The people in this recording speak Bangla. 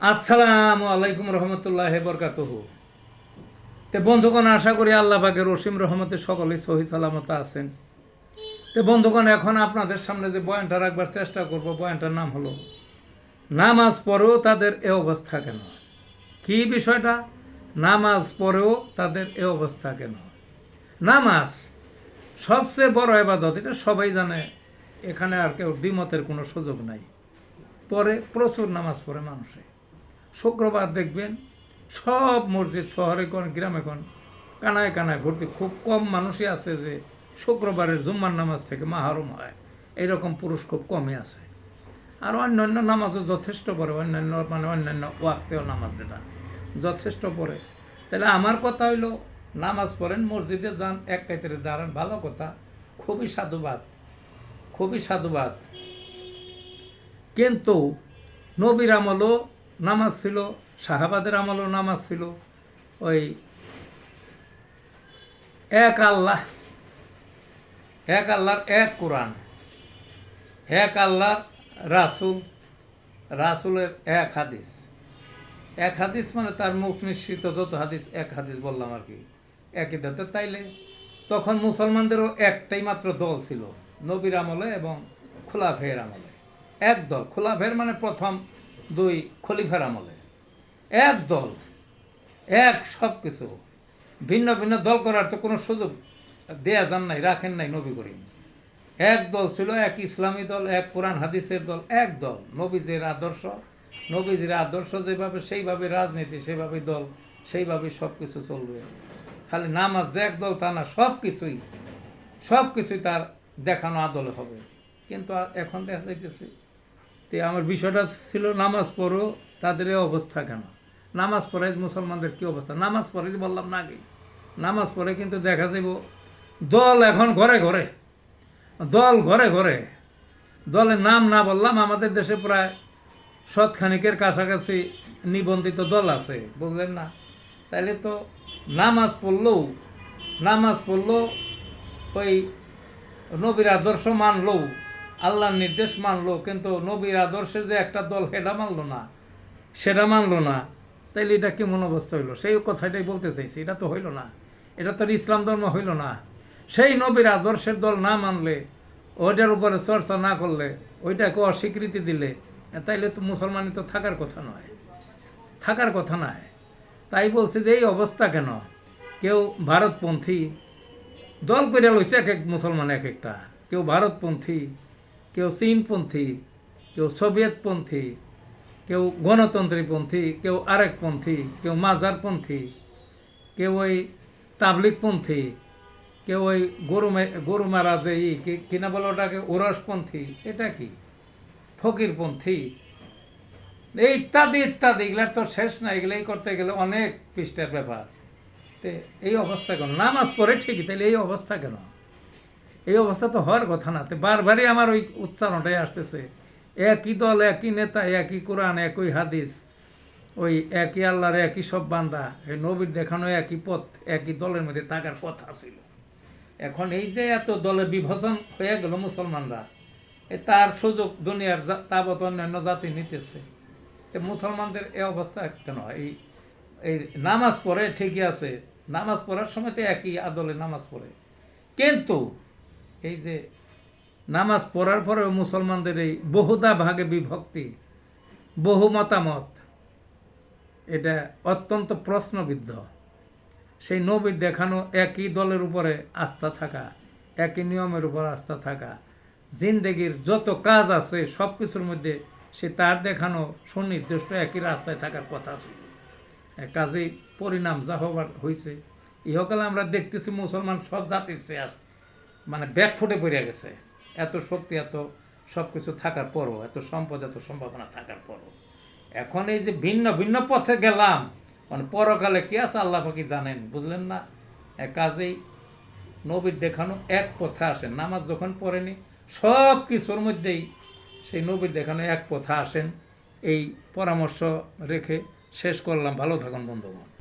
আসসালামু আলাইকুম রহমতুল্লাহ বরকাতুহু। তে বন্ধুগণ, আশা করি আল্লাহ পাকের অসীম রহমতে সকলেই সহি সালামত আছেন। তে বন্ধুগণ, এখন আপনাদের সামনে যে বয়ানটা রাখবার চেষ্টা করব, বয়ানটার নাম হলো নামাজ পড়েও তাদের এ অবস্থা কেন। কি বিষয়টা? নামাজ পড়েও তাদের এ অবস্থা কেন। নামাজ সবচেয়ে বড় ইবাদত, এটা সবাই জানে, এখানে আর কেউ দ্বিমতের কোনো সুযোগ নাই। পরে প্রচুর নামাজ পড়ে মানুষে। শুক্রবার দেখবেন সব মসজিদ, শহরে কোন গ্রামে কোন কানায় কানায় ভর্তি। খুব কম মানুষই আছে যে শুক্রবারের জুম্মার নামাজ থেকে মাহরুম হয়, এইরকম পুরুষ খুব কমই আছে। আর অন্যান্য নামাজও যথেষ্ট পড়ে, অন্যান্য ওয়াক্তেও নামাজ যেটা যথেষ্ট পড়ে। তাহলে আমার কথা হইল, নামাজ পড়েন, মসজিদে যান, এক কাইতারে দাঁড়ান, ভালো কথা, খুবই সাধুবাদ, খুবই সাধুবাদ। কিন্তু নবীর আমলও নামাজ ছিল, সাহাবাদের আমলও নামাজ ছিল। ওই এক আল্লাহ, এক আল্লাহর এক কোরআন, এক আল্লাহর রাসূল, রাসূলের এক হাদিস। এক হাদিস মানে তার মুখ নিঃসৃত যত হাদিস, এক হাদিস বললাম আর কি, একই দাঁতে। তাইলে তখন মুসলমানদেরও একটাই মাত্র দল ছিল নবীর আমলে এবং খোলাফের আমলে। এক দল, খোলাফের মানে প্রথম দুই খলিফার আমলে এক দল, এক সব কিছু। ভিন্ন ভিন্ন দল করার তো কোনো সুযোগ দেয়া যান নাই, রাখেন নাই নবী করিম। এক দল ছিল, এক ইসলামী দল, এক কোরআন হাদিসের দল, এক দল। নবীজির আদর্শ, নবীজির আদর্শ যেভাবে, সেইভাবে রাজনীতি, সেইভাবে দল, সেইভাবে সব কিছু চলবে। খালি নামাজ যে এক দল তা না, সব কিছুই তার দেখানো আদলে হবে। কিন্তু এখন দেখা যাইতেছে, তো আমার বিষয়টা ছিল নামাজ পড়ো তাদের এই অবস্থা কেন। নামাজ পড়ে মুসলমানদের কী অবস্থা? নামাজ পড়ে বললাম না আগে, নামাজ পড়ে কিন্তু দেখা যাব দল এখন ঘরে ঘরে, দল ঘরে ঘরে। দলের নাম না বললাম, আমাদের দেশে প্রায় শতখানিকের কাছাকাছি নিবন্ধিত দল আছে, বুঝলেন না? তাইলে তো নামাজ পড়লেও ওই নবীর আদর্শ মানলো, আল্লাহর নির্দেশ মানলো, কিন্তু নবীর আদর্শে যে একটা দল সেটা মানলো না। তাইলে এটা কেমন অবস্থা হইলো? সেই কথাটাই বলতে চাইছি। এটা তো হইল না, এটা তো ইসলাম ধর্ম হইল না। সেই নবীর আদর্শের দল না মানলে, ওইটার উপরে চর্চা না করলে, ওইটাকে অস্বীকৃতি দিলে, তাইলে তো মুসলমানই তো থাকার কথা নয়। তাই বলছে যে এই অবস্থা কেন। কেউ ভারতপন্থী দল করে লইছে, এক এক মুসলমান এক একটা। কেউ ভারতপন্থী, কেউ চীনপন্থী, কেউ সোভিয়েতপন্থী, কেউ গণতন্ত্রীপন্থী, কেউ আরেকপন্থী, কেউ মাজারপন্থী, কেউ ওই তাবলিগপন্থী, কেউ ওই গরু মারা যে কিনা বলে ওটাকে ওরসপন্থী, এটা কি ফকিরপন্থী, এই ইত্যাদি ইত্যাদি। এগুলার তো শেষ না, এগুলাই করতে গেলে অনেক পৃষ্ঠার ব্যাপার। তে এই অবস্থা কেন? নামাজ পড়ে ঠিকই, তাহলে এই অবস্থা কেন? এই অবস্থা তো হওয়ার কথা না। তো বারবারই আমার ওই উচ্চারণটাই আসতেছে, একই দল, একই নেতা, একই কোরআন, একই হাদিস, ওই একই আল্লাহর একই সব বান্দা, এই নবীর দেখানো একই পথ, একই দলের মধ্যে থাকার কথা ছিল। এখন এই যে এত দলে বিভাজন হয়ে গেল মুসলমানরা, তার সুযোগ দুনিয়ার তাবৎ অন্যান্য জাতি নিতেছে। মুসলমানদের এ অবস্থা কেন? এই নামাজ পড়ে ঠিকই আছে, নামাজ পড়ার সময় তো একই আদলে নামাজ পড়ে, কিন্তু এই যে নামাজ পড়ার পরেও মুসলমানদের এই বহুদা ভাগে বিভক্তি, বহু মতামত, এটা অত্যন্ত প্রশ্নবিদ্ধ। সেই নবীর দেখানো একই দলের উপরে আস্থা থাকা, একই নিয়মের উপর আস্থা থাকা, জিন্দেগির যত কাজ আছে সব কিছুর মধ্যে সে তার দেখানো সুনির্দিষ্ট একই রাস্তায় থাকার কথা ছিল। কাজেই পরিণাম যা হবার হয়েছে, ইহকালে আমরা দেখতেছি মুসলমান সব জাতির চেয়ে মানে ব্যাকফুটে পড়ে গেছে। এত শক্তি, এত সব কিছু থাকার পরও, এত সম্পদ, এত সম্ভাবনা থাকার পরও এখন এই যে ভিন্ন ভিন্ন পথে গেলাম, মানে পরকালে কি আছে আল্লাহ পাকি জানেন, বুঝলেন না? কাজেই নবীর দেখানো এক পথে আসেন। নামাজ যখন পড়েনি, সব কিছুর মধ্যেই সেই নবীর দেখানো এক পথে আসেন। এই পরামর্শ রেখে শেষ করলাম। ভালো থাকুন বন্ধুগণ।